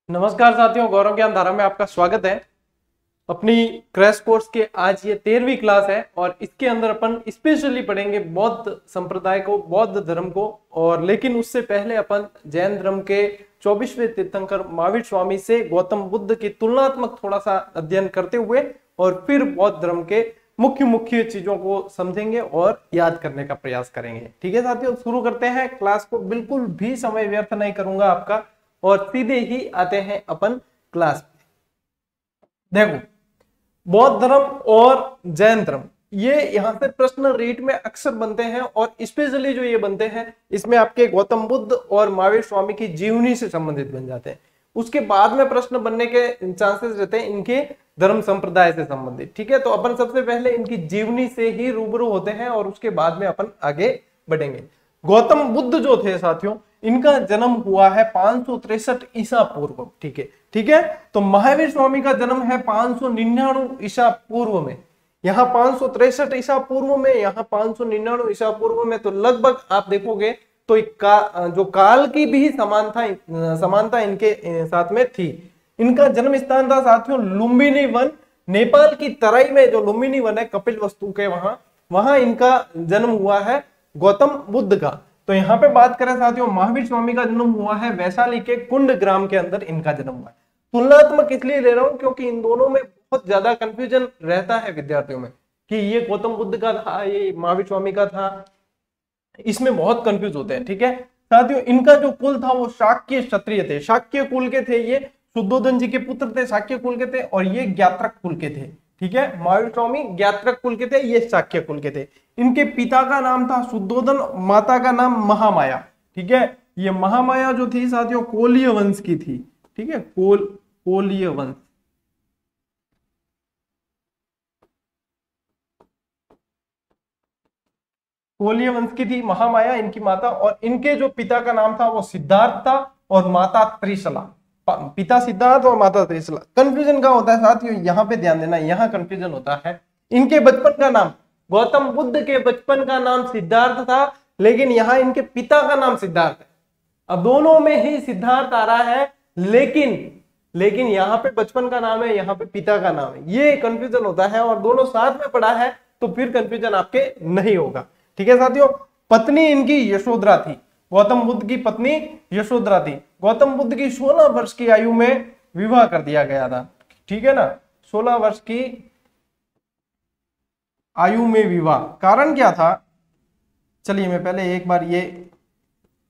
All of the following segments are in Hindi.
नमस्कार साथियों, गौरव ज्ञान धारा में आपका स्वागत है। अपनी क्रैश कोर्स के आज ये 13वीं क्लास है और इसके अंदर अपन स्पेशली पढ़ेंगे बौद्ध संप्रदाय को, बौद्ध धर्म को। और लेकिन उससे पहले अपन जैन धर्म के 24वें तीर्थंकर महावीर स्वामी से गौतम बुद्ध की तुलनात्मक थोड़ा सा अध्ययन करते हुए और फिर बौद्ध धर्म के मुख्य मुख्य चीजों को समझेंगे और याद करने का प्रयास करेंगे। ठीक है साथियों, शुरू करते हैं क्लास को। बिल्कुल भी समय व्यर्थ नहीं करूंगा आपका और सीधे ही आते हैं अपन क्लास पे। देखो, बौद्ध धर्म और जैन धर्म ये यहाँ से प्रश्न रीट में अक्सर बनते हैं और स्पेशली जो ये बनते हैं इसमें आपके गौतम बुद्ध और महावीर स्वामी की जीवनी से संबंधित बन जाते हैं। उसके बाद में प्रश्न बनने के चांसेस रहते हैं इनके धर्म संप्रदाय से संबंधित। ठीक है, तो अपन सबसे पहले इनकी जीवनी से ही रूबरू होते हैं और उसके बाद में अपन आगे बढ़ेंगे। गौतम बुद्ध जो थे साथियों, इनका जन्म हुआ है 563 ईसा पूर्व। ठीक है, तो महावीर स्वामी का जन्म है 599 ईसा पूर्व में। यहाँ 563 ईसा पूर्व में, यहाँ 599 ईसा पूर्व में, तो लगभग आप देखोगे तो जो काल की भी समानता इनके साथ में थी। इनका जन्म स्थान था साथियों लुम्बिनी वन, नेपाल की तराई में जो लुम्बिनी वन है कपिल वस्तु के वहां इनका जन्म हुआ है गौतम बुद्ध का। तो यहाँ पे बात करें साथियों, महावीर स्वामी का जन्म हुआ है वैशाली के कुंड ग्राम के अंदर इनका जन्म हुआ है। तुलनात्मक इसलिए ले रहा हूं क्योंकि इन दोनों में बहुत ज्यादा कंफ्यूजन रहता है विद्यार्थियों में कि ये गौतम बुद्ध का था, ये महावीर स्वामी का था, इसमें बहुत कंफ्यूज होते हैं। ठीक है साथियों, इनका जो कुल था वो शाक्य क्षत्रिय थे, शाक्य कुल के थे। ये शुद्धोधन जी के पुत्र थे, शाक्य कुल के थे, और ये ज्ञात्रक कुल के थे। ठीक है, महावीर स्वामी ज्ञात्रक कुल के थे, ये शाक्य कुल के थे। इनके पिता का नाम था शुद्धोधन, माता का नाम महामाया। ठीक है, ये महामाया जो थी साथियों कोलीय वंश की थी। ठीक है, कोलीय वंश, कोलीय वंश की थी महामाया इनकी माता। और इनके जो पिता का नाम था वो सिद्धार्थ था और माता त्रिशला। पिता सिद्धार्थ और माता त्रिशला। कंफ्यूजन का होता है साथियों, यहाँ पे ध्यान देना, यहाँ कंफ्यूजन होता है। इनके बचपन का नाम, गौतम बुद्ध के बचपन का नाम सिद्धार्थ था, लेकिन यहाँ इनके पिता का नाम सिद्धार्थ है। अब दोनों में ही सिद्धार्थ आ रहा है, लेकिन यहाँ पे बचपन का नाम है, यहाँ पे पिता का नाम है। ये कंफ्यूजन होता है और दोनों साथ में पढ़ा है तो फिर कंफ्यूजन आपके नहीं होगा। ठीक है साथियों, पत्नी इनकी यशोधरा थी, गौतम बुद्ध की पत्नी यशोधरा थी। गौतम बुद्ध की 16 वर्ष की आयु में विवाह कर दिया गया था। ठीक है ना, 16 वर्ष की आयु में विवाह। कारण क्या था, चलिए मैं पहले एक बार ये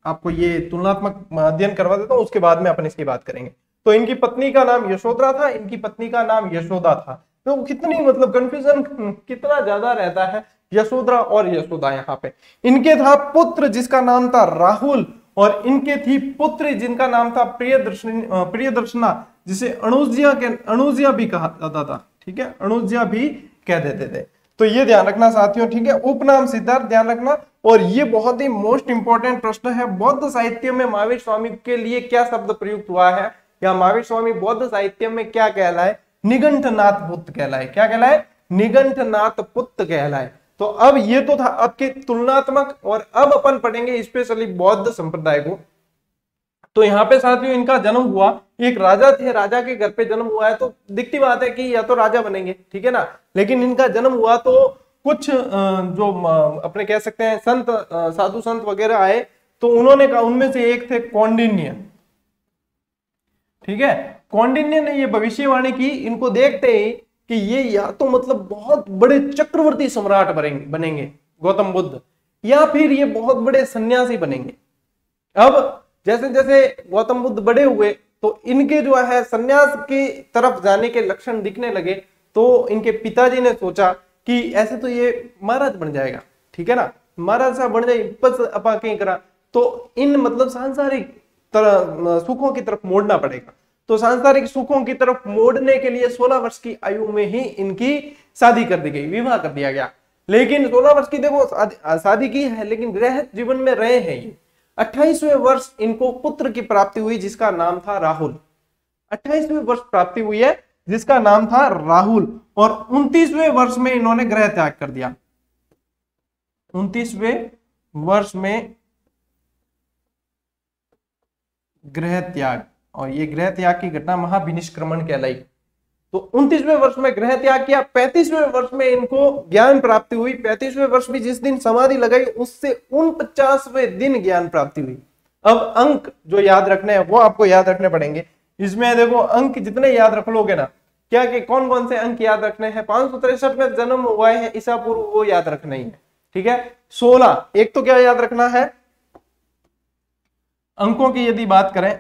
आपको ये तुलनात्मक अध्ययन करवा देता हूं, उसके बाद में अपन इसकी बात करेंगे। तो इनकी पत्नी का नाम यशोधरा था, इनकी पत्नी का नाम यशोदा था। तो कितनी मतलब कंफ्यूजन कितना ज्यादा रहता है यशोधरा और यशोदा। यहाँ पे इनके था पुत्र जिसका नाम था राहुल, और इनके थी पुत्री जिनका नाम था प्रियदर्शना, जिसे अणुजिया भी कहा जाता था। ठीक है, अणुजिया भी कह देते थे। तो ये ध्यान रखना साथियों। ठीक है, उपनाम सिद्धार्थ ध्यान रखना। और ये बहुत ही मोस्ट इंपॉर्टेंट प्रश्न है, बौद्ध साहित्य में महावीर स्वामी के लिए क्या शब्द प्रयुक्त हुआ है, या महावीर स्वामी बौद्ध साहित्य में क्या कहलाए, निगंठनाथ पुत्र कहलाए। क्या कहलाए, निगंठनाथ पुत्र कहलाए। तो अब ये तो था आपके तुलनात्मक, और अब अपन पढ़ेंगे स्पेशली बौद्ध संप्रदाय को। तो यहाँ पे साथियों इनका जन्म हुआ, एक राजा थे, राजा के घर पे जन्म हुआ है, तो दिखती बात है कि या तो राजा बनेंगे। ठीक है ना, लेकिन इनका जन्म हुआ तो कुछ जो अपने कह सकते हैं संत, साधु संत वगैरह आए, तो उन्होंने कहा, उनमें से एक थे कौंडिन्य। ठीक है, कौंडिन्य ने ये भविष्यवाणी की इनको देखते ही कि ये या तो मतलब बहुत बड़े चक्रवर्ती सम्राट बनेंगे गौतम बुद्ध, या फिर ये बहुत बड़े सन्यासी बनेंगे। अब जैसे जैसे गौतम बुद्ध बड़े हुए तो इनके जो है सन्यास की तरफ जाने के लक्षण दिखने लगे। तो इनके पिताजी ने सोचा कि ऐसे तो ये महाराज बन जाएगा। ठीक है ना, महाराज साहब बन जाए, बस अपा कहीं करा, तो इन मतलब सांसारिक सुखों की तरफ मोड़ना पड़ेगा। तो सांसारिक सुखों की तरफ मोड़ने के लिए 16 वर्ष की आयु में ही इनकी शादी कर दी गई, विवाह कर दिया गया। लेकिन 16 वर्ष की देखो शादी की है, लेकिन गृह जीवन में रहे हैं ये। 28वें वर्ष इनको पुत्र की प्राप्ति हुई जिसका नाम था राहुल। 28वें वर्ष प्राप्ति हुई है जिसका नाम था राहुल, और 29वें वर्ष में इन्होंने गृह त्याग कर दिया। 29वें वर्ष में गृह त्याग, और ये गृह त्याग की घटना महाविनिष्क्रमण कहलाई। तो 29वें वर्ष में गृह त्याग किया, 35वें वर्ष में इनको ज्ञान प्राप्ति हुई। 35वें वर्ष भी जिस दिन समाधि लगाई उससे 49वें दिन ज्ञान प्राप्ति हुई। अब अंक जो याद रखने हैं वो आपको याद रखने पड़ेंगे। इसमें देखो अंक जितने याद रख लोगे ना, क्या कि कौन कौन से अंक याद रखने हैं। 563 में जन्म हुआ है ईसा पूर्व, वो याद रखना ही है, ठीक है। 16 एक तो क्या याद रखना है, अंकों की यदि बात करें,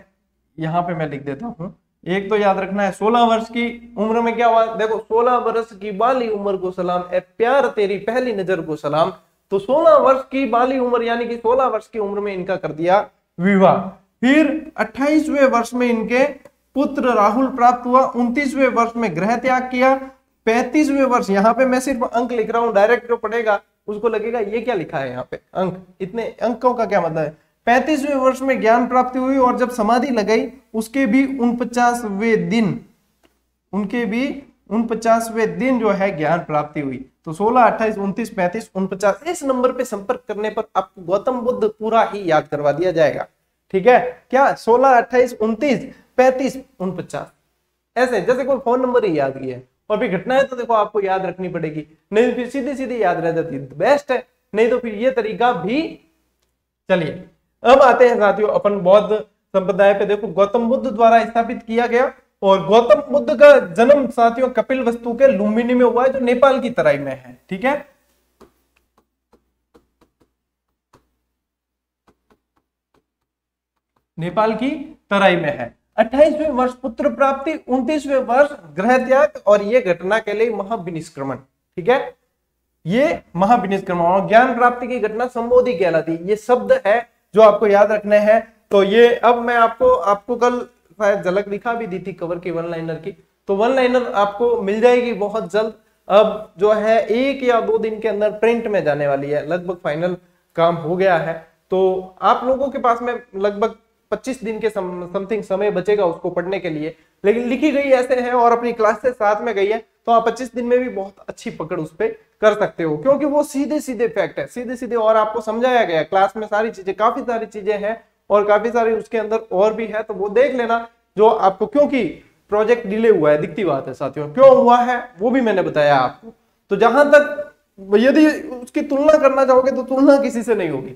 यहां पे मैं लिख देता हूं, एक तो याद रखना है 16 वर्ष की उम्र में क्या हुआ। देखो 16 वर्ष की बाली उम्र को सलाम, ए प्यार तेरी पहली नजर को सलाम। तो 16 वर्ष की बाली उम्र यानी कि 16 वर्ष की उम्र में इनका कर दिया विवाह। फिर 28वें वर्ष में इनके पुत्र राहुल प्राप्त हुआ। 29वें वर्ष में गृह त्याग किया। 35वें वर्ष, यहाँ पे मैं सिर्फ अंक लिख रहा हूं, डायरेक्ट जो पढ़ेगा उसको लगेगा ये क्या लिखा है यहाँ पे अंक, इतने अंकों का क्या मतलब है। 35वें वर्ष में ज्ञान प्राप्ति हुई और जब समाधि लगाई उसके भी 49वें दिन, उनके भी 49वें दिन जो है ज्ञान प्राप्ति हुई। तो 16, 28, 29, 35, 49 इस नंबर पे संपर्क करने पर आपको गौतम बुद्ध पूरा ही याद करवा दिया जाएगा, ठीक है। क्या 16, 28, 29, 35, 49 ऐसे जैसे कोई फोन नंबर ही याद किया है। और भी घटना है तो देखो आपको याद रखनी पड़ेगी, नहीं फिर सीधी सीधी याद रह जाती है, बेस्ट है। नहीं तो फिर ये तरीका भी। चलिए अब आते हैं साथियों अपन बौद्ध संप्रदाय पे। देखो गौतम बुद्ध द्वारा स्थापित किया गया, और गौतम बुद्ध का जन्म साथियों कपिलवस्तु के लुम्बिनी में हुआ है जो नेपाल की तराई में है, ठीक है। नेपाल की तराई में है। 28वें वर्ष पुत्र प्राप्ति, 29वें वर्ष गृह त्याग, और ये घटना के लिए महाविनिष्क्रमण, ठीक है। ये महाविनिष्क्रमण और ज्ञान प्राप्ति की घटना संबोधि कहलाती। ये शब्द है जो आपको याद रखने हैं। तो ये अब मैं आपको कल शायद झलक दिखा भी दी थी कवर की वन लाइनर की, तो वन लाइनर आपको मिल जाएगी बहुत जल्द। अब जो है 1 या 2 दिन के अंदर प्रिंट में जाने वाली है, लगभग फाइनल काम हो गया है। तो आप लोगों के पास में लगभग 25 दिन के समथिंग समय बचेगा उसको पढ़ने के लिए, लेकिन लिखी गई ऐसे है और अपनी क्लास से साथ में गई है, तो आप 25 दिन में भी बहुत अच्छी पकड़ उस पर कर सकते हो, क्योंकि वो सीधे सीधे फैक्ट है, सीधे सीधे, और आपको समझाया गया क्लास में सारी चीजें, काफी सारी चीजें हैं और काफी सारी उसके अंदर और भी है, तो वो देख लेना जो आपको, क्योंकि प्रोजेक्ट डिले हुआ है, दिखती बात है साथियों, क्यों हुआ है वो भी मैंने बताया आपको। तो जहां तक यदि उसकी तुलना करना चाहोगे तो तुलना किसी से नहीं होगी।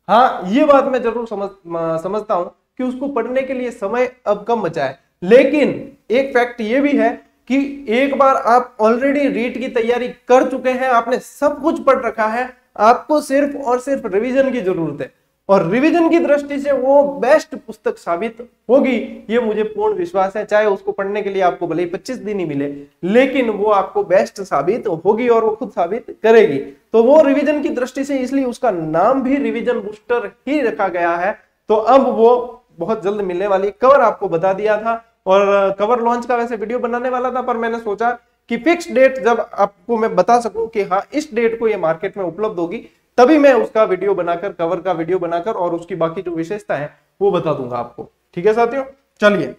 हाँ ये बात मैं जरूर समझता हूं कि उसको पढ़ने के लिए समय अब कम बचा है, लेकिन एक फैक्ट ये भी है कि एक बार आप ऑलरेडी रीट की तैयारी कर चुके हैं, आपने सब कुछ पढ़ रखा है, आपको सिर्फ और सिर्फ रिवीजन की जरूरत है, और रिवीजन की दृष्टि से वो बेस्ट पुस्तक साबित होगी, ये मुझे पूर्ण विश्वास है। चाहे उसको पढ़ने के लिए आपको भले ही 25 दिन ही मिले, लेकिन वो आपको बेस्ट साबित होगी और वो खुद साबित करेगी। तो वो रिवीजन की दृष्टि से, इसलिए उसका नाम भी रिवीजन बूस्टर ही रखा गया है। तो अब वो बहुत जल्द मिलने वाली, कवर आपको बता दिया था, और कवर लॉन्च का वैसे वीडियो बनाने वाला था, पर मैंने सोचा कि फिक्स डेट जब आपको मैं बता सकूं कि हाँ इस डेट को ये मार्केट में उपलब्ध होगी, तभी मैं उसका वीडियो बनाकर, कवर का वीडियो बनाकर और उसकी बाकी जो विशेषता है वो बता दूंगा आपको, ठीक है साथियों। चलिए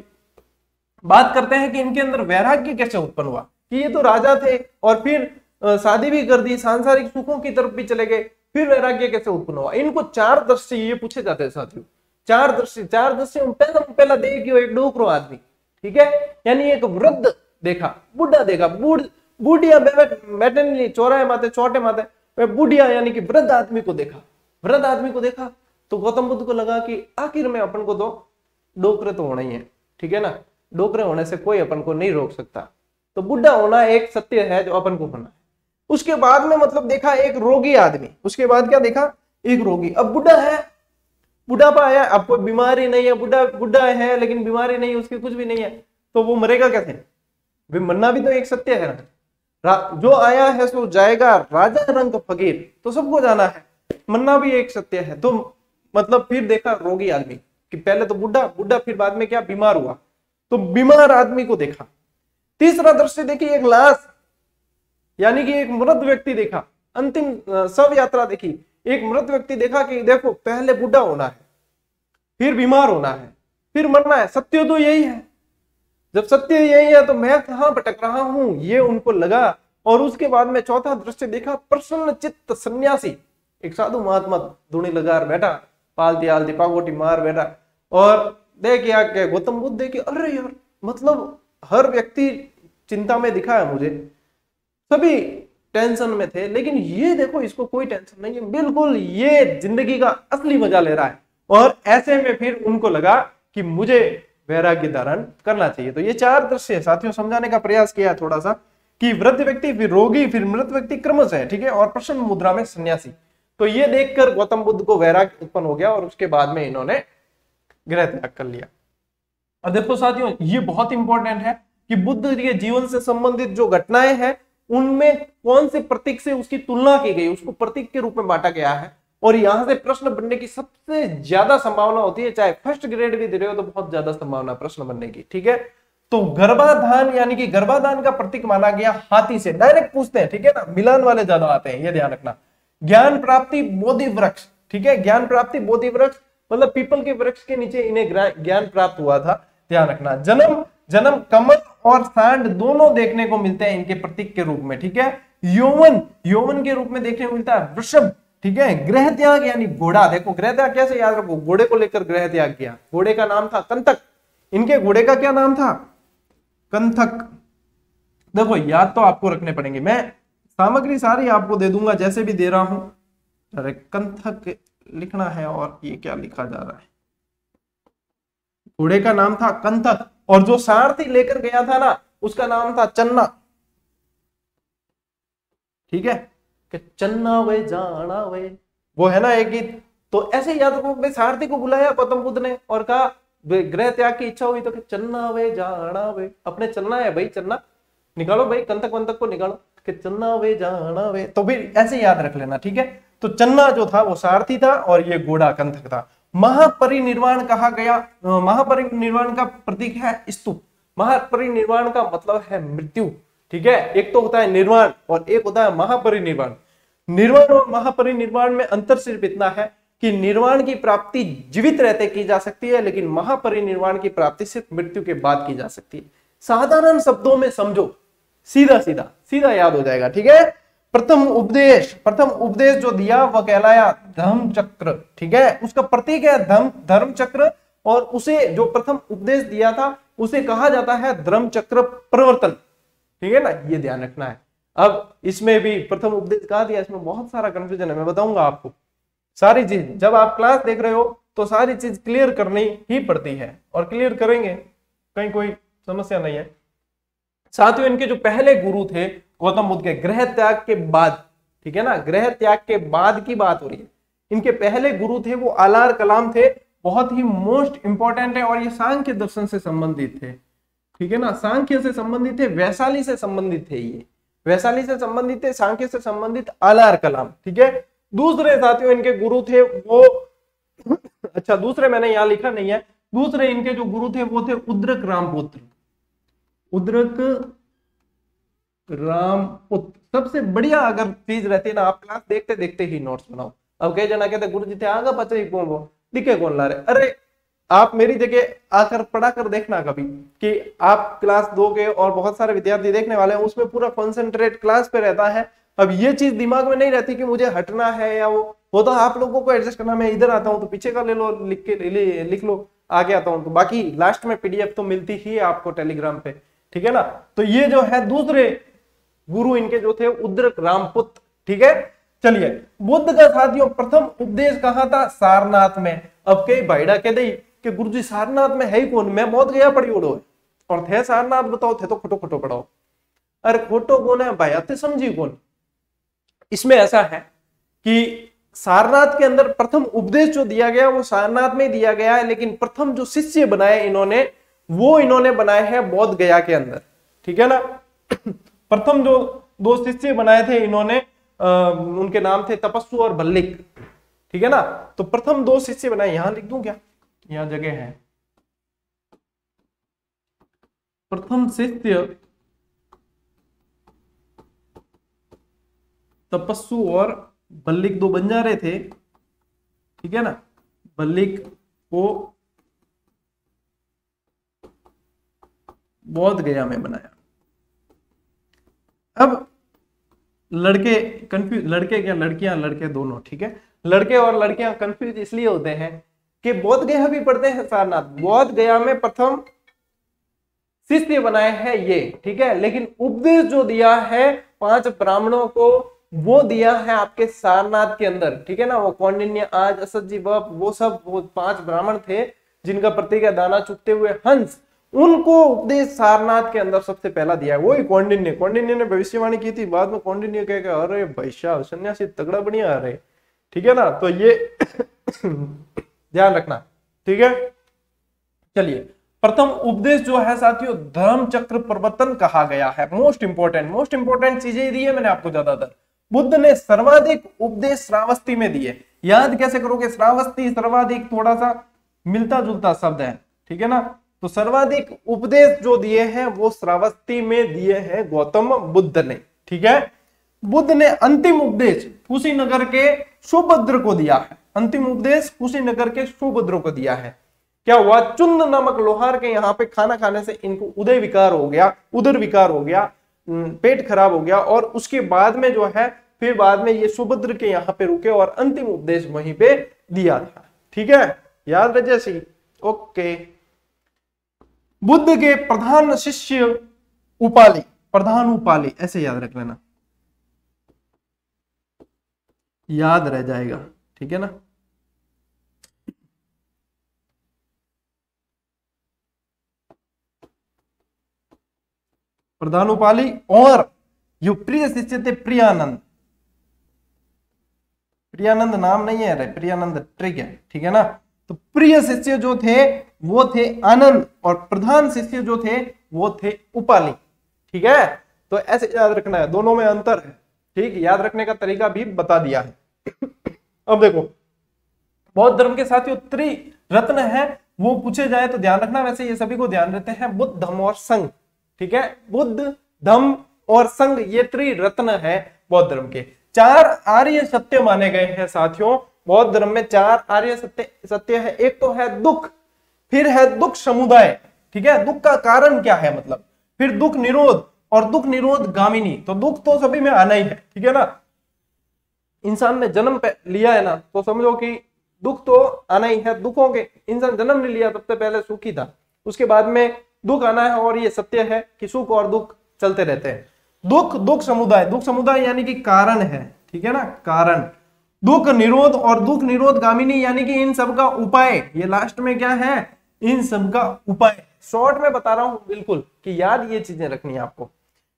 बात करते हैं कि इनके अंदर वैराग्य कैसे उत्पन्न हुआ, कि ये तो राजा थे और फिर शादी भी कर दी, सांसारिक सुखों की तरफ भी चले गए, फिर वैराग्य कैसे उत्पन्न हुआ। इनको 4 दृष्टि ये पूछे जाते हैं साथियों, 4 दृष्टि पहला देखियो एक डोकरो आदमी, ठीक है, यानी एक वृद्ध देखा, बुढ़ा देखा, बुढ़िया बैठे नहीं चौराहे माते, छोटे माते, बुढ़िया यानी कि वृद्ध आदमी को देखा, वृद्ध आदमी को देखा। तो गौतम बुद्ध को लगा कि आखिर में अपन को तो डोकरे तो होना ही है, ठीक है ना, डोकरे होने से कोई अपन को नहीं रोक सकता, तो बुढ़ा होना एक सत्य है जो अपन को होना है। उसके बाद में मतलब देखा एक रोगी आदमी, उसके बाद क्या देखा, एक रोगी। अब बुढ़ा है, बुढ़ापा आया, अब कोई बीमारी नहीं है, बुढ़ा है लेकिन बीमारी नहीं, उसकी कुछ भी नहीं है, तो वो मरेगा कैसे, वे मरना भी तो एक सत्य है ना। जो आया है सो जाएगा, राजा रंग फकीर, तो सबको जाना है, मरना भी एक सत्य है। तो मतलब फिर देखा रोगी आदमी कि पहले तो बुढ़ा फिर बाद में क्या बीमार हुआ, तो बीमार आदमी को देखा। तीसरा दृश्य देखी एक लाश, यानी कि एक मृत व्यक्ति देखा, अंतिम शव यात्रा देखी, एक मृत व्यक्ति देखा कि देखो पहले बुढ़ा होना है, फिर बीमार होना है, फिर मरना है, सत्य तो यही है। जब सत्य यही है तो मैं कहां भटक रहा हूं, ये उनको लगा। और उसके बाद में चौथा दृश्य देखा, प्रसन्न चित्त सन्यासी, एक साधु महात्मा धुनी लगा बैठा, पालती आलती पागोटी मार बैठा, और देख यार के गौतम बुद्ध देखे, अरे यार मतलब हर व्यक्ति चिंता में दिखा है मुझे, सभी टेंशन में थे, लेकिन ये देखो इसको कोई टेंशन नहीं है, बिल्कुल ये जिंदगी का असली मजा ले रहा है। और ऐसे में फिर उनको लगा कि मुझे वैराग्य धारण करना चाहिए। तो ये 4 दृश्य साथियों समझाने का प्रयास किया थोड़ा सा, कि वृद्ध व्यक्ति, फिर रोगी, फिर मृत व्यक्ति क्रमशः, ठीक है, और प्रसन्न मुद्रा में सन्यासी। तो ये देखकर गौतम बुद्ध को वैराग्य उत्पन्न हो गया और उसके बाद में इन्होंने गृह त्याग कर लिया। अब देखो साथियों ये बहुत इंपॉर्टेंट है कि बुद्ध के जीवन से संबंधित जो घटनाएं हैं उनमें कौन से प्रतीक से उसकी तुलना की गई, उसको प्रतीक के रूप में बांटा गया है, और यहां से प्रश्न बनने की सबसे ज्यादा संभावना होती है। चाहे फर्स्ट ग्रेड भी दे रहे हो तो बहुत ज्यादा संभावना प्रश्न बनने की, ठीक है। तो गर्भाधान यानी कि गर्भाधान का प्रतीक माना गया हाथी से, डायरेक्ट पूछते हैं, ठीक है ना, मिलान वाले ज्यादा आते हैं, ये ध्यान रखना। ज्ञान प्राप्ति बोधि वृक्ष, ठीक है, ज्ञान प्राप्ति बोधि वृक्ष मतलब पीपल के वृक्ष के नीचे इन्हें ज्ञान प्राप्त हुआ था, ध्यान रखना। जन्म कमल और सांड दोनों देखने को मिलते हैं इनके प्रतीक के रूप में, ठीक है। यौवन के रूप में देखने को मिलता है वृषभ, ठीक है। गृह त्याग यानी घोड़ा, देखो गृह त्याग कैसे याद रखो, घोड़े को लेकर गृह त्याग किया, घोड़े का नाम था कंथक, इनके घोड़े का क्या नाम था, कंथक। देखो याद तो आपको रखने पड़ेंगे, मैं सामग्री सारी आपको दे दूंगा जैसे भी दे रहा हूं। अरे कंथक लिखना है और ये क्या लिखा जा रहा है, घोड़े का नाम था कंथक, और जो सारथी लेकर गया था ना उसका नाम था चन्ना, ठीक है, कि चन्ना वे जाना वे, वो है ना एक गीत। तो ऐसे याद रखो, सारथी को बुलाया गौतम बुद्ध ने और कहा गृह त्याग की इच्छा हुई तो चन्ना वे जाना वे, अपने चलना है भाई, चन्ना निकालो भाई, कंतक वंतक को निकालो कि चन्ना वे जाना वे, तो फिर ऐसे याद रख लेना, ठीक है। तो चन्ना जो था वो सारथी था और ये घोड़ा कंथक था। महापरिनिर्वाण कहा गया, महापरिनिर्वाण का प्रतीक है स्तूप। महापरिनिर्वाण का मतलब है मृत्यु, ठीक है। एक तो होता है निर्वाण और एक होता है महापरिनिर्वाण। निर्वाण और महापरिनिर्वाण में अंतर सिर्फ इतना है कि निर्वाण की प्राप्ति जीवित रहते की जा सकती है, लेकिन महापरिनिर्वाण की प्राप्ति सिर्फ मृत्यु के बाद की जा सकती है। साधारण शब्दों में समझो, सीधा याद हो जाएगा, ठीक है। प्रथम उपदेश जो दिया वह कहलाया धम्म चक्र, ठीक है, उसका प्रतीक है धर्म चक्र, और उसे जो प्रथम उपदेश दिया था उसे कहा जाता है धर्म चक्र प्रवर्तन, ठीक है ना, ये ध्यान रखना है। अब इसमें भी प्रथम उपदेश कहा दिया, इसमें बहुत सारा कंफ्यूजन है, मैं बताऊंगा आपको सारी चीज। जब आप क्लास देख रहे हो तो सारी चीज क्लियर करनी ही पड़ती है और क्लियर करेंगे, कहीं कोई समस्या नहीं है। साथियों इनके जो पहले गुरु थे गौतम बुद्ध के गृह त्याग के बाद, ठीक है ना, गृह त्याग के बाद की बात हो रही है, इनके पहले गुरु थे वो आलार कलाम थे, बहुत ही मोस्ट इंपॉर्टेंट है, और ये सांख्य दर्शन से संबंधित थे, ठीक है ना, सांख्य से संबंधित थे, वैशाली से संबंधित थे, ये वैशाली से संबंधित थे, सांख्य से संबंधित आलार कलाम, ठीक है। दूसरे साथियों इनके गुरु थे वो अच्छा दूसरे मैंने यहां लिखा नहीं है, दूसरे इनके जो गुरु थे वो थे उद्रक रामपुत्र। सबसे बढ़िया अगर चीज रहती है ना, आप क्लास देखते देखते ही नोट्स बनाओ। अब कई जना कहते गुरु जी थे आगे बच्चे कौन वो दिखे कौन ला रहे, अरे आप मेरी जगह आकर पढ़ा कर देखना कभी कि आप क्लास दोगे और बहुत सारे विद्यार्थी देखने वाले हैं, उसमें पूरा कॉन्सेंट्रेट क्लास पे रहता है। अब ये चीज दिमाग में नहीं रहती कि मुझे हटना है या वो तो आप लोगों को एडजस्ट करना, मैं इधर आता हूँ तो पीछे का ले लो, लिख लो, आगे आता हूँ तो बाकी लास्ट में पीडीएफ तो मिलती ही है आपको टेलीग्राम पे, ठीक है ना। तो ये जो है दूसरे गुरु इनके जो थे उद्रक रामपुत्र, ठीक है। चलिए बुद्ध का साथियों प्रथम उपदेश कहा था सारनाथ में। अब कई भाईडा कह दी कि गुरु जी सारनाथ में है ही कौन, मैं बहुत गया पड़ी उड़ो और थे सारनाथ बताओ, थे तो खोटो खोटो पढ़ाओ। अरे खोटो कौन है भाई, अति समझी कौन। इसमें ऐसा है कि सारनाथ के अंदर प्रथम उपदेश जो दिया गया वो सारनाथ में दिया गया है, लेकिन प्रथम जो शिष्य बनाए इन्होंने वो इन्होंने बनाए हैं बोध गया के अंदर, ठीक है ना। प्रथम जो 2 शिष्य बनाए थे इन्होंने उनके नाम थे तपस्सु और भल्लिक, ठीक है ना। तो प्रथम 2 शिष्य बनाए, यहां लिख दूं क्या, यहां जगह है। प्रथम शिष्य तपस्सु और भल्लिक 2 बंजारे थे, ठीक है ना। भल्लिक को बोध गया में बनाया। अब लड़के कंफ्यूज, लड़के क्या लड़कियां, लड़के दोनों, ठीक है। लड़के और लड़कियां कंफ्यूज इसलिए होते हैं कि बोध गया भी पढ़ते हैं सारनाथ, बोध गया में प्रथम शिष्य बनाए हैं ये, ठीक है। लेकिन उपदेश जो दिया है 5 ब्राह्मणों को, वो दिया है आपके सारनाथ के अंदर, ठीक है ना। वो कौंडिन्य, आज, असतजी, वप, वो सब वो 5 ब्राह्मण थे जिनका प्रतीक है दाना चुगते हुए हंस, उनको उपदेश सारनाथ के अंदर सबसे पहला दिया है। वही कौंडिन्य ने भविष्यवाणी की थी, बाद में कौंडिन्य कह अरे भाई साहब सन्यासी तगड़ा बढ़िया आ रहे, ठीक है ना। तो ये ध्यान रखना, ठीक है। चलिए, प्रथम उपदेश जो है साथियों धर्म चक्र प्रवर्तन कहा गया है। मोस्ट इंपोर्टेंट चीजें दी है मैंने आपको ज्यादातर। बुद्ध ने सर्वाधिक उपदेश श्रावस्ती में दिए। याद कैसे करोगे, श्रावस्ती सर्वाधिक थोड़ा सा मिलता जुलता शब्द है, ठीक है ना। तो सर्वाधिक उपदेश जो दिए हैं वो श्रावस्ती में दिए हैं गौतम बुद्ध ने, ठीक है। बुद्ध ने अंतिम उपदेश कुशीनगर के सुभद्र को दिया है। अंतिम उपदेश कुशीनगर के सुभद्र को दिया है। क्या हुआ, चुंद नामक लोहार के यहाँ पे खाना खाने से इनको उदर विकार हो गया, पेट खराब हो गया, और उसके बाद में जो है फिर बाद में ये सुभद्र के यहाँ पे रुके और अंतिम उपदेश वहीं पे दिया था, ठीक है। याद रहे जैसे, ओके। बुद्ध के प्रधान शिष्य प्रधान उपाली, ऐसे याद रख लेना, याद रह जाएगा, ठीक है ना। प्रधान उपाली और जो प्रिय शिष्य थे प्रियानंद नाम नहीं है रे, प्रियानंद ट्रिक है, ठीक है ना। तो प्रिय शिष्य जो थे वो थे आनंद और प्रधान शिष्य जो थे वो थे उपाली, ठीक है। तो ऐसे याद रखना है, दोनों में अंतर है, ठीक। याद रखने का तरीका भी बता दिया है। अब देखो, बौद्ध धर्म के साथियों त्रिरत्न है, वो पूछे जाए तो ध्यान रखना। वैसे ये सभी को ध्यान रहते हैं, बुद्ध धम्म और संघ, ठीक है। बुद्ध धम्म और संघ ये त्रिरत्न है बौद्ध धर्म के। 4 आर्य सत्य माने गए हैं साथियों बौद्ध धर्म में। 4 आर्य सत्य है। एक तो है दुख, फिर है दुख समुदाय, ठीक है। दुख का कारण क्या है मतलब, फिर दुख निरोध और दुख निरोध गामिनी। तो दुख तो सभी में आना ही है, ठीक है ना। इंसान ने जन्म लिया है ना, तो समझो कि दुख तो आना ही है। दुखों के इंसान जन्म नहीं लिया, सबसे पहले सुखी था, उसके बाद में दुख आना है। और ये सत्य है कि सुख और दुख चलते रहते हैं। दुख समुदाय यानी कि कारण है, ठीक है ना, कारण। दुख निरोध और दुख निरोध गामिनी यानी कि इन सब का उपाय। ये लास्ट में क्या है, इन सब का उपाय। शॉर्ट में बता रहा हूं बिल्कुल कि याद ये चीजें रखनी है आपको।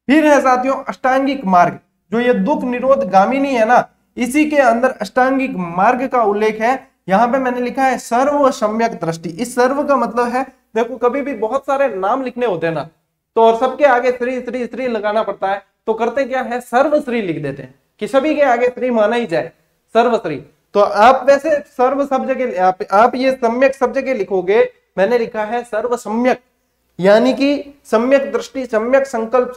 फिर है साथियों अष्टांगिक मार्ग, जो ये दुख निरोध गामिनी है ना, इसी के अंदर अष्टांगिक मार्ग का उल्लेख है। यहाँ पे मैंने लिखा है सर्व सम्यक दृष्टि। इस सर्व का मतलब है, देखो कभी भी बहुत सारे नाम लिखने होते हैं ना, तो और सबके आगे श्री श्री श्री लगाना पड़ता है, तो करते क्या है, सर्वश्री लिख देते हैं कि सभी के आगे श्री माना ही जाए, सर्वश्री। तो आप वैसे सर्व सब जगह आप ये सम्यक सब जगह लिखोगे, मैंने लिखा है सर्व सम्यक, यानी कि सम्यक दृष्टि, सम्यक संकल्प,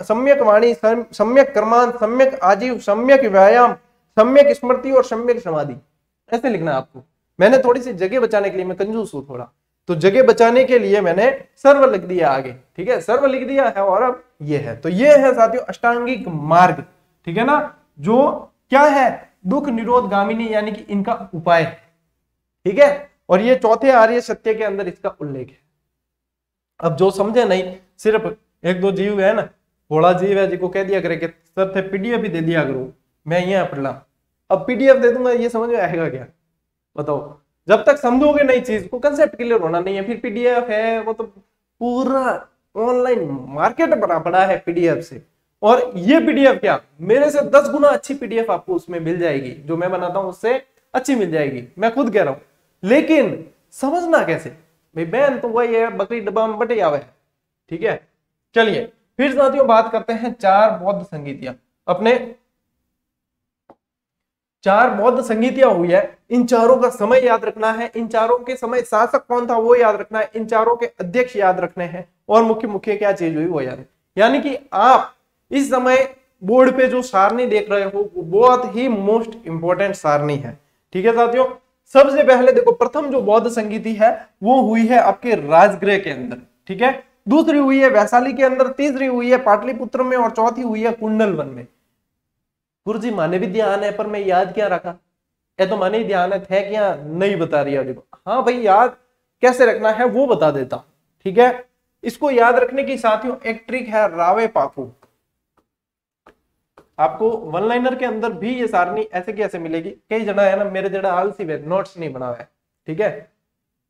सम्यक वाणी, सम्यक कर्मान, सम्यक आजीव, सम्यक व्यायाम, सम्यक स्मृति और सम्यक समाधि। ऐसे लिखना है आपको। मैंने थोड़ी सी जगह बचाने के लिए, मैं कंजूस हूं थोड़ा, तो जगह बचाने के लिए मैंने सर्व लिख दिया आगे, ठीक है, सर्व लिख दिया है। और अब ये है, तो ये है साथियों अष्टांगिक मार्ग, ठीक है ना, जो क्या है, दुख निरोध गामिनी यानी कि इनका उपाय, ठीक है। और ये चौथे आर्य सत्य के अंदर इसका उल्लेख है। अब जो समझे नहीं, सिर्फ 1-2 जीव है ना, भोला जीव है जिसको कह दिया करे कि सर थे पीडीएफ भी दे दिया करो, मैं ये पढ़, अब पीडीएफ दे दूंगा, ये समझ में आएगा क्या, बताओ। जब तक समझोगे नई चीज को, कंसेप्ट क्लियर होना नहीं है, फिर पीडीएफ है वो तो पूरा ऑनलाइन मार्केट बना पड़ा है पीडीएफ से। और ये पीडीएफ क्या, मेरे से 10 गुना अच्छी पीडीएफ आपको उसमें मिल जाएगी, जो मैं बनाता हूं उससे अच्छी मिल जाएगी, मैं खुद कह रहा हूं। लेकिन समझना कैसे भाई, बहन तो वही है, बकरी डब्बा में बटे आवे, ठीक है। चलिए फिर साथियों बात करते हैं 4 बौद्ध संगीतियां। अपने 4 बौद्ध संगीतियां हुई है, इन चारों का समय याद रखना है, इन चारों के समय शासक कौन था वो याद रखना है, इन चारों के अध्यक्ष याद रखने हैं, और मुख्य क्या चीज हुई वो याद है। यानी कि आप इस समय बोर्ड पे जो सारणी देख रहे हो वो बहुत ही मोस्ट इंपोर्टेंट सारणी है, ठीक है साथियों। सबसे पहले देखो, प्रथम जो बौद्ध संगीति है वो हुई है आपके राजगृह के अंदर, ठीक है। दूसरी हुई है वैशाली के अंदर, तीसरी हुई है पाटलिपुत्र में, और चौथी हुई है कुंडल वन में। गुरुजी माने विद्या आने पर मैं याद क्या रखा, ये तो मानी ध्यान है कि हाँ नहीं बता रही है। हाँ भाई याद कैसे रखना है वो बता देता हूं, ठीक है। इसको याद रखने की साथियों एक ट्रिक है रावे पाकू। आपको वन लाइनर के अंदर भी ये सारणी ऐसे की ऐसे मिलेगी। कई जना है ना मेरे जड़ा आलसी वे नोट्स नहीं बना हुआ है, ठीक है।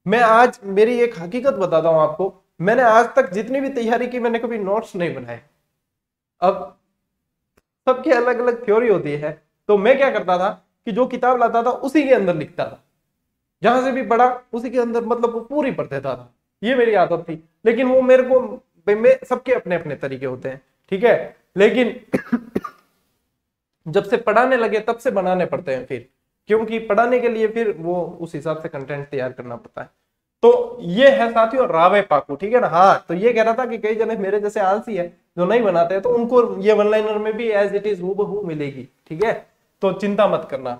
मैं आज मेरी एक हकीकत बताता हूं आपको, मैंने आज तक जितनी भी तैयारी की मैंने कभी नोट्स नहीं बनाए। अब सबकी अलग अलग थ्योरी होती है, तो मैं क्या करता था कि जो किताब लाता था उसी के अंदर लिखता था, जहां से भी पढ़ा उसी के अंदर मतलब वो पूरी पढ़ देता था। ये मेरी आदत थी, लेकिन वो मेरे को सबके अपने अपने तरीके होते हैं, ठीक है। लेकिन जब से पढ़ाने लगे तब से बनाने पड़ते हैं फिर, क्योंकि पढ़ाने के लिए फिर वो उस हिसाब से कंटेंट तैयार करना पड़ता है। तो ये है साथियों रावे पाकू, ठीक है ना। हाँ, तो ये कह रहा था कि कई जने मेरे जैसे आलसी है जो नहीं बनाते हैं, तो उनको ये वन लाइनर में भी एज इट इज हूबहू मिलेगी, ठीक है। तो चिंता मत करना।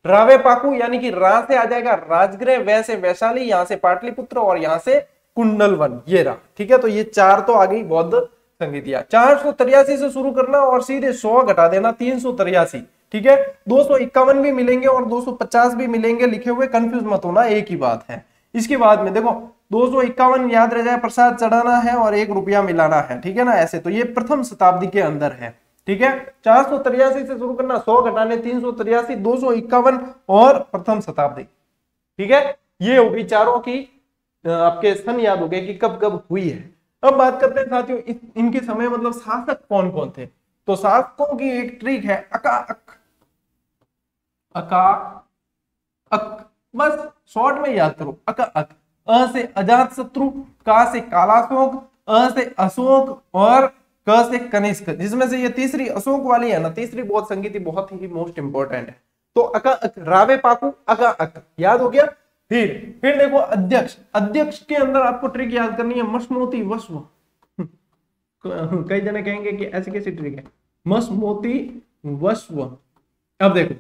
रावे पाकू यानी कि रा से आ जाएगा राजगृह, वै से वैशाली, यहाँ से पाटलिपुत्र और यहाँ से कुंडलवन, ये रहा, ठीक है। तो ये चार तो आ गई बौद्ध संगीतियां। 483 से शुरू करना और सीधे 100 घटा देना 383, ठीक है। 251 भी मिलेंगे और 250 भी मिलेंगे लिखे हुए, कंफ्यूज मत होना, एक ही बात है। इसके बाद में देखो 251 याद रह जाए, प्रसाद चढ़ाना है और 1 रुपया मिलाना है, ठीक है ना। ऐसे तो ये प्रथम शताब्दी के अंदर है, ठीक है। 483 से शुरू करना, 100 घटाने 383, 251 और प्रथम शताब्दी, ठीक है। ये होगी चारों की आपके सन याद हो गए कि कब कब हुई है। अब बात करते हैं साथियों इनके समय मतलब शासक कौन कौन थे। तो शासकों की एक ट्रिक है अका अक, अका अक, बस शॉर्ट में याद करो अका अक। अ से अजात शत्रु, का से कालाशोक, अ से अशोक और क से कनिष्क, जिसमें से ये तीसरी अशोक वाली है ना, तीसरी बौद्ध संगीति बहुत ही मोस्ट इंपोर्टेंट है। तो अका अक, रावे पाकू अका अक याद हो गया। फिर देखो अध्यक्ष, अध्यक्ष के अंदर आपको ट्रिक याद करनी है मसमोती वस्व। कई जने कहेंगे कि ऐसी कैसी ट्रिक है, मसमोती वस्व। अब देखो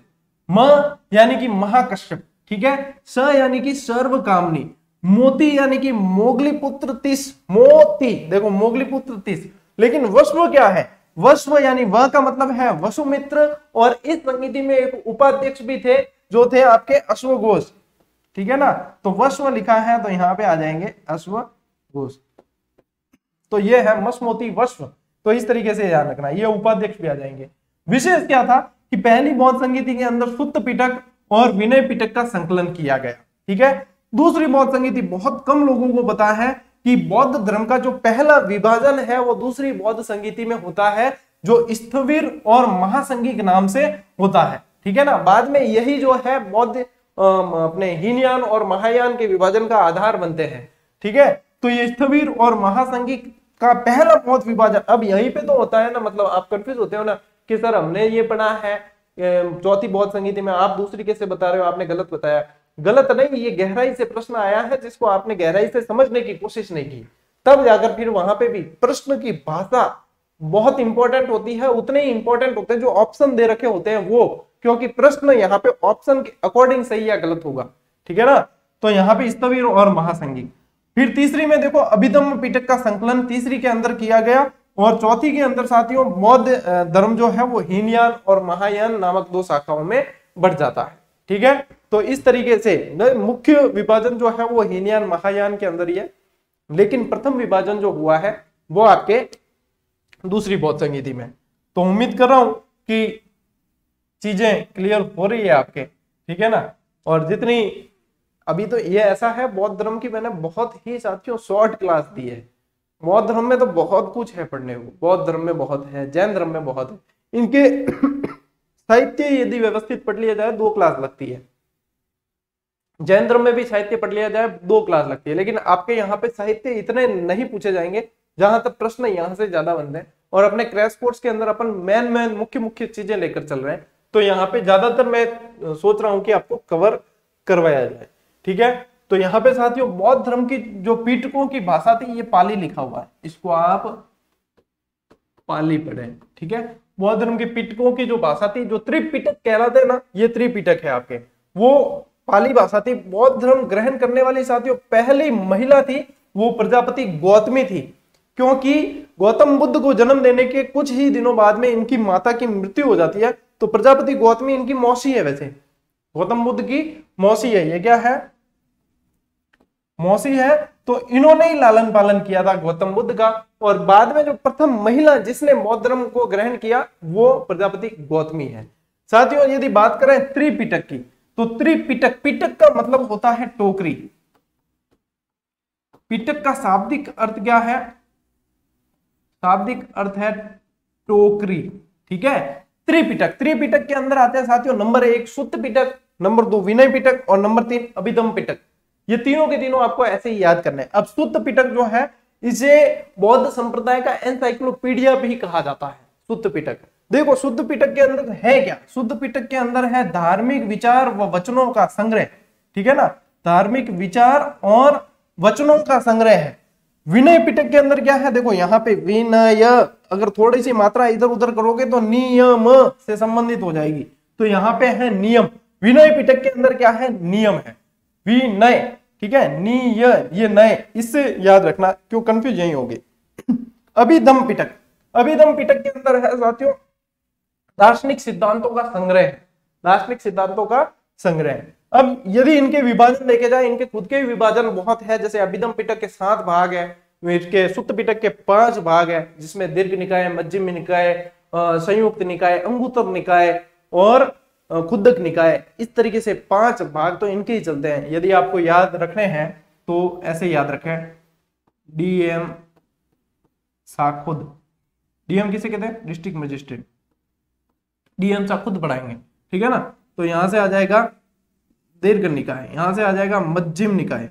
म यानी कि महाकश्यप, ठीक है। स यानी कि सर्व कामनी, मोती यानी कि मोगली पुत्र तिस, मोती देखो मोगली पुत्र तिस। लेकिन वस्व क्या है, वस्व यानी वह का मतलब है वसुमित्र, और इस संगीति में एक उपाध्यक्ष भी थे जो थे आपके अश्वघोष, ठीक है ना। तो वस्व लिखा है तो यहां पे आ जाएंगे अश्वघोष। तो ये है मसमोती वस्व। तो इस तरीके से ध्यान रखना, ये उपाध्यक्ष भी आ जाएंगे। विशेष क्या था कि पहली बौद्ध संगीति के अंदर सुत्त पिटक और विनय पिटक का संकलन किया गया, ठीक है। दूसरी बौद्ध संगीति बहुत कम लोगों को पता है कि बौद्ध धर्म का जो पहला विभाजन है वो दूसरी बौद्ध संगीति में होता है, जो स्थविर और महासंगीत नाम से होता है, ठीक है ना। बाद में यही जो है बौद्ध अपने हीनयान और महायान के विभाजन का आधार बनते हैं, ठीक है। तो ये स्थविर और महासंगीत का पहला बौद्ध विभाजन अब यहीं पे तो होता है ना। मतलब आप कंफ्यूज होते हो ना कि सर हमने ये पढ़ा है चौथी बौद्ध संगीति में, आप दूसरी कैसे बता रहे हो, आपने गलत बताया। गलत नहीं, ये गहराई से प्रश्न आया है जिसको आपने गहराई से समझने की कोशिश नहीं की, तब जाकर फिर वहां पे भी प्रश्न की भाषा बहुत इंपॉर्टेंट होती है। उतने ही इंपॉर्टेंट होते हैं जो ऑप्शन दे रखे होते हैं वो, क्योंकि प्रश्न यहाँ पे ऑप्शन के अकॉर्डिंग सही या गलत होगा, ठीक है ना। तो यहाँ पे स्थविर और महासंगीत। फिर तीसरी में देखो अभिधम्म पिटक का संकलन तीसरी के अंदर किया गया, और चौथी के अंदर साथियों बौद्ध धर्म जो है वो हीनयान और महायान नामक 2 शाखाओं में बढ़ जाता है, ठीक है। तो इस तरीके से मुख्य विभाजन जो है वो हीनयान महायान के अंदर ही है, लेकिन प्रथम विभाजन जो हुआ है वो आपके दूसरी बौद्ध संगीति में। तो उम्मीद कर रहा हूं कि चीजें क्लियर हो रही है आपके, ठीक है ना। और जितनी अभी तो ये ऐसा है बौद्ध धर्म की मैंने बहुत ही साथियों शॉर्ट क्लास दी है। बौद्ध धर्म में तो बहुत कुछ है पढ़ने को, बौद्ध धर्म में बहुत है, जैन धर्म में बहुत है। इनके साहित्य यदि व्यवस्थित पढ़ लिया जाए 2 क्लास लगती है। जैन धर्म में भी साहित्य पढ़ लिया जाए 2 क्लास लगती है, लेकिन आपके यहाँ पे साहित्य इतने नहीं पूछे जाएंगे, जहां तक प्रश्न यहाँ से ज्यादा बनते हैं। और अपने क्रैश कोर्स के अंदर अपन मेन मुख्य चीजें लेकर चल रहे हैं, तो यहाँ पे ज्यादातर मैं सोच रहा हूँ कि आपको कवर करवाया जाए, ठीक है। तो यहाँ पे साथियों बौद्ध धर्म की जो पिटकों की भाषा थी ये पाली लिखा हुआ है, इसको आप पाली पढ़ें, ठीक है। बौद्ध धर्म के पिटकों की जो भाषा थी, जो त्रिपिटक कहलाते हैं ना, ये त्रिपिटक है आपके, वो पाली भाषा थी। बौद्ध धर्म ग्रहण करने वाली साथियों पहली महिला थी वो प्रजापति गौतमी थी, क्योंकि गौतम बुद्ध को जन्म देने के कुछ ही दिनों बाद में इनकी माता की मृत्यु हो जाती है। तो प्रजापति गौतमी इनकी मौसी है वैसे, गौतम बुद्ध की मौसी है, ये क्या है, मौसी है। तो इन्होंने ही लालन पालन किया था गौतम बुद्ध का। और बाद में जो प्रथम महिला जिसने बौद्ध धर्म को ग्रहण किया वो प्रजापति गौतमी है। साथियों यदि बात करें त्रिपिटक की, तो त्रिपिटक, पिटक का मतलब होता है टोकरी। पिटक का शाब्दिक अर्थ क्या है, शाब्दिक अर्थ है टोकरी, ठीक है। त्रिपिटक, त्रिपिटक के अंदर आते हैं साथियों नंबर 1 सुत्त पिटक, नंबर 2 विनय पिटक और नंबर 3 अभिधम पिटक। ये तीनों के तीनों आपको ऐसे ही याद करने हैं। अब सुत्त पिटक जो है इसे बौद्ध संप्रदाय का एनसाइक्लोपीडिया भी कहा जाता है, सुत्त पिटक। देखो शुद्ध पिटक के अंदर है क्या, शुद्ध पिटक के अंदर है धार्मिक विचार व वचनों का संग्रह, ठीक है ना, धार्मिक विचार और वचनों का संग्रह है। विनय पिटक के अंदर क्या है, देखो यहाँ पे विनय, अगर थोड़ी सी मात्रा इधर उधर करोगे तो नियम से संबंधित हो जाएगी, तो यहाँ पे है नियम। विनय पिटक के अंदर क्या है, नियम है, विनय, ठीक है, निय, ये नए, इससे याद रखना, क्यों कंफ्यूज यही होगी। अभिधम पिटक, अभिधम पिटक के अंदर है साथियों दार्शनिक सिद्धांतों का संग्रह है, दार्शनिक सिद्धांतों का संग्रह। अब यदि इनके विभाजन देखे जाए, इनके खुद के विभाजन बहुत है, जैसे अभिधम पिटक के 7 भाग है, इसके सुत्त पिटक के 5 भाग है, जिसमें दीर्घ निकाय, मध्यम निकाय, संयुक्त निकाय, अंगुत्तर निकाय और खुद्दक निकाय, इस तरीके से 5 भाग तो इनके ही चलते हैं। यदि आपको याद रखने हैं तो ऐसे याद रखें, डीएम साखुद, डीएम किसे कहते हैं, डिस्ट्रिक्ट मजिस्ट्रेट, डीएम साखुद पढ़ाएंगे, ठीक है ना। तो यहां से आ जाएगा दीर्घ निकाय, यहां से आ जाएगा मध्यम निकाय,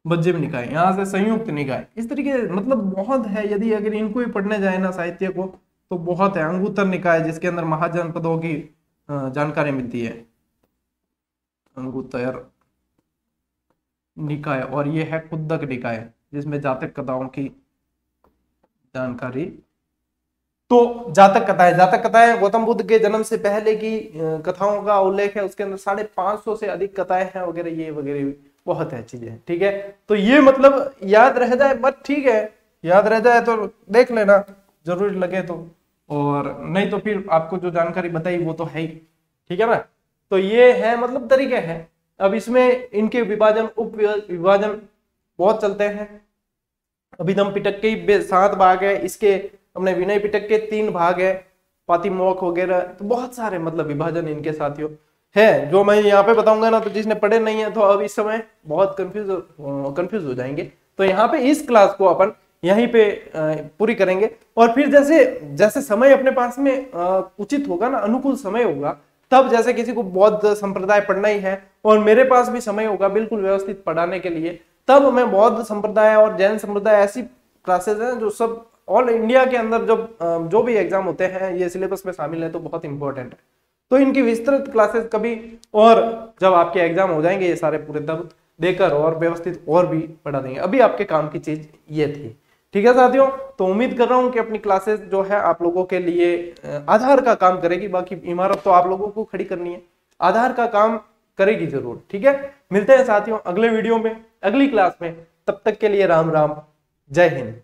मध्यम निकाय, यहां से संयुक्त निकाय, इस तरीके मतलब बहुत है। यदि अगर इनको ही पढ़ने जाए ना साहित्य को तो बहुत है। अंगुत्तर निकाय जिसके अंदर महाजनपदों की जानकारी मिलती है, अंगुत्तर निकाय, और ये है खुद्दक निकाय जिसमें जातक कथाओं की जानकारी। तो जातक कथाएं, जातक कथाएं गौतम बुद्ध के जन्म से पहले की कथाओं का उल्लेख है, उसके अंदर 550 से अधिक कथाएं हैं वगैरह, ये वगैरह बहुत है चीजें, ठीक है। तो ये मतलब याद रह जाए बस, ठीक है, याद रह जाए तो देख लेना, जरूरी लगे तो, और नहीं तो फिर आपको जो जानकारी बताई वो तो है ही, ठीक है ना। तो ये है मतलब तरीके हैं। अब इसमें इनके विभाजन, उप विभाजन बहुत चलते हैं। अभिधम पिटक के 7 भाग है, इसके अपने विनय पिटक के 3 भाग है, पातिमोक्ष वगैरह, तो बहुत सारे मतलब विभाजन इनके साथियों है, जो मैं यहाँ पे बताऊंगा ना, तो जिसने पढ़े नहीं है तो अब इस समय बहुत कंफ्यूज हो जाएंगे। तो यहाँ पे इस क्लास को अपन यहीं पे पूरी करेंगे, और फिर जैसे जैसे समय अपने पास में उचित होगा ना, अनुकूल समय होगा, तब जैसे किसी को बौद्ध संप्रदाय पढ़ना ही है और मेरे पास भी समय होगा बिल्कुल व्यवस्थित पढ़ाने के लिए, तब मैं बौद्ध संप्रदाय और जैन संप्रदाय ऐसी क्लासेस हैं जो सब ऑल इंडिया के अंदर जब जो भी एग्जाम होते हैं ये सिलेबस में शामिल है, तो बहुत इंपॉर्टेंट है। तो इनकी विस्तृत क्लासेस कभी, और जब आपके एग्जाम हो जाएंगे ये सारे पूरे, तब देकर और व्यवस्थित और भी पढ़ा देंगे। अभी आपके काम की चीज ये थी, ठीक है साथियों। तो उम्मीद कर रहा हूं कि अपनी क्लासेस जो है आप लोगों के लिए आधार का काम करेगी, बाकी इमारत तो आप लोगों को खड़ी करनी है, आधार का काम करेगी जरूर, ठीक है। मिलते हैं साथियों अगले वीडियो में, अगली क्लास में, तब तक के लिए राम राम, जय हिंद।